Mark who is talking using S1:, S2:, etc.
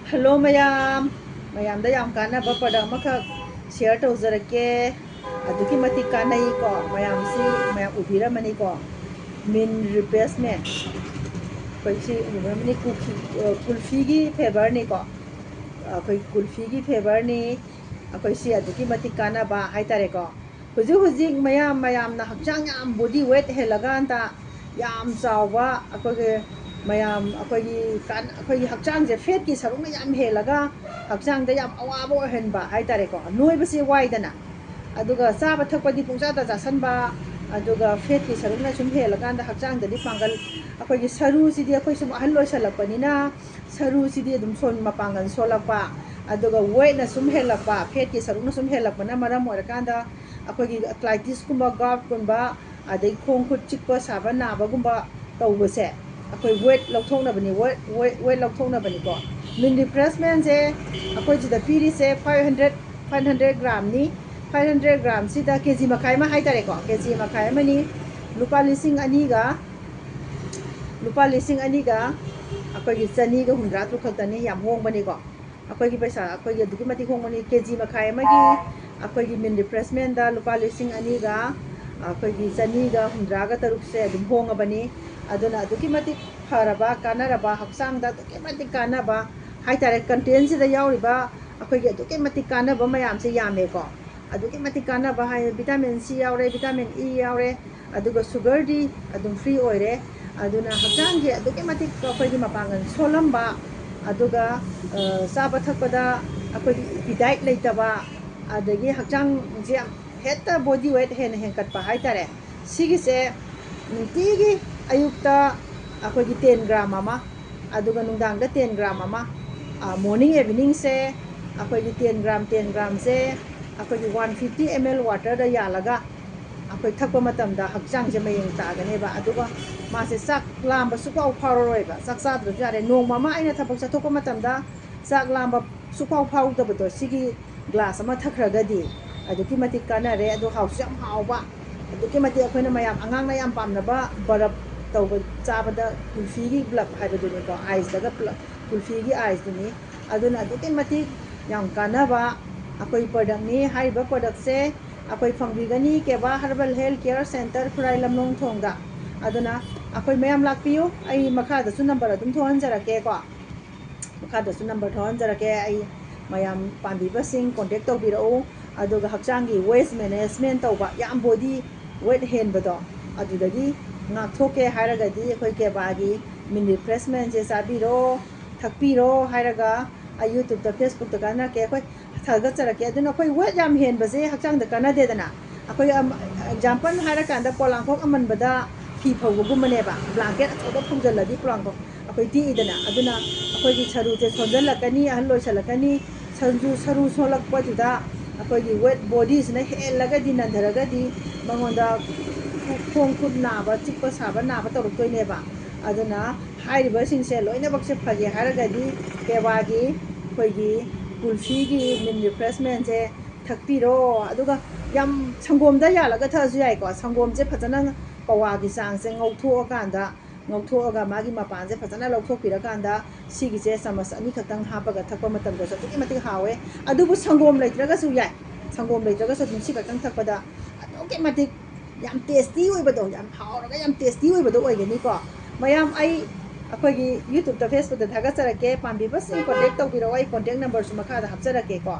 S1: Hello mayam, mayam da yam kana ba pada maka share to zarake aduki mati kana ko mayam si mayam ubira mani ko min replacement koi si ubira mani kulfi gi favor ni ko koi kulfi gi favor ni koi si aduki mati kana ba hai tare ko huji huji mayam na hakjang yam body weight helaga anta yam chawa akoge mayam akogi hakjang je fat ki sarung na yam helaga hakjang da yam awabo hen ba hai tare ko noi basi wai dana aduga chaba thakpadi pungcha da jasan ba aduga fat ki sarung na sum helaga da hakjang da di pangal akogi saru si di akoi sum ahal loi salakpani na saru si di dum son mapangan solakpa aduga weight na sum helakpa fat ki sarung na sum helakpa na maram orakanda akogi arthritis kumba gout kumba adai khong khut chikpa saba naba gumba tawbase akoi weight lauthokna bani weight lauthokna bani ko min refreshment je akoi jida piri se 500 gram ni 500 gram sida kg makai ma hai tare ko kg makai mani lupa lising ani ga akoi gi chani ga hundra tu khaktani yam hong bani ko akoi gi paisa akoi gi duki mati hong bani kg makai ma gi akoi gi min refreshment da lupa lising ani ga akoi gi chani ga hundra ga taruk se dum hong bani aduna duki mati faraba kanaraba haksang da duki mati kanaba hai tare content si da yauriba akoi gi duki mati kanaba mayam se yame ko aduki mati kanaba hai vitamin C yaure vitamin E yaure aduga sugar di adum free oire aduna haksang gi aduki mati akoi gi mapangan solamba aduga chaba thakpada akoi gi diet leitaba adagi haksang je heta body weight hen katpa hai tare sigi se nutigi ayukta akogi 10 gram ama aduga nungdang da 10 gram ama morning evening se akogi 10 gram se akogi 150 ml water da yalaga akoi thakpa matam da hakjang je mayeng ta gane ba aduga ma se sak lamba sukau pharo ba sak sa dru jare nong mama aina thapak sa thokpa matam da sak lamba sukau phau da bodo sigi glass ama thakhraga di aduki mati kana re adu haus yam hauba aduki mati akoina mayam angang na yam pamna ba barap tawba chabada kulfi gi blab haibadu ni ko ice daga kulfi gi ice duni aduna aduki mati yam kana ba akoi product ni haiba product se akoi fangbigani keba herbal health care center khurai lamnong thongda aduna akoi mayam lakpiu ai makha da su number adum thohan jarake ko makha da su number thohan jarake ai mayam pambi basing contact tawbirau aduga hakjangi waste management tawba yam body weight hen bado adudagi ngak thoke hairagadi akoi kebagi min refreshment je sabiro thakpiro hairaga ai youtube da facebook da kana ke akoi thaga charake aduna akoi weight yam hen baje hakjang da kana de dana akoi example hairaka polang thok aman bada fi phawgumane ba blanket athoba phumjaladi polang thok akoi ti idana aduna akoi gi charu je sonjalakani ahlo salakani saru solakpa juda akoi gi weight body sina helaga di nandharaga di mangonda khong khut naba chikpa saba naba torukoi ne ba aduna hairiba singse loina bakse phage haraga di kebagi akoi gi kulfi gi min refreshment je thakpiro aduga yam sangom da yalaga thasu yai ko sangom je phajana pawa gi sang se ngautho akanda ngauthooga magi mapan je phajana lauthokpira kanda sigi je samas ani khatang hapaga thakpa matam da satuki mati hawe adubu sangom leitraga su yai sangom leitraga su dum si khatang thakpada aduki mati yam tasty oibado yam hauraga yam tasty oibado oigani ko mayam ai akogi youtube da facebook da thaga charake pambi bas contact tawbiro ai contact number su makha da hapcharake ko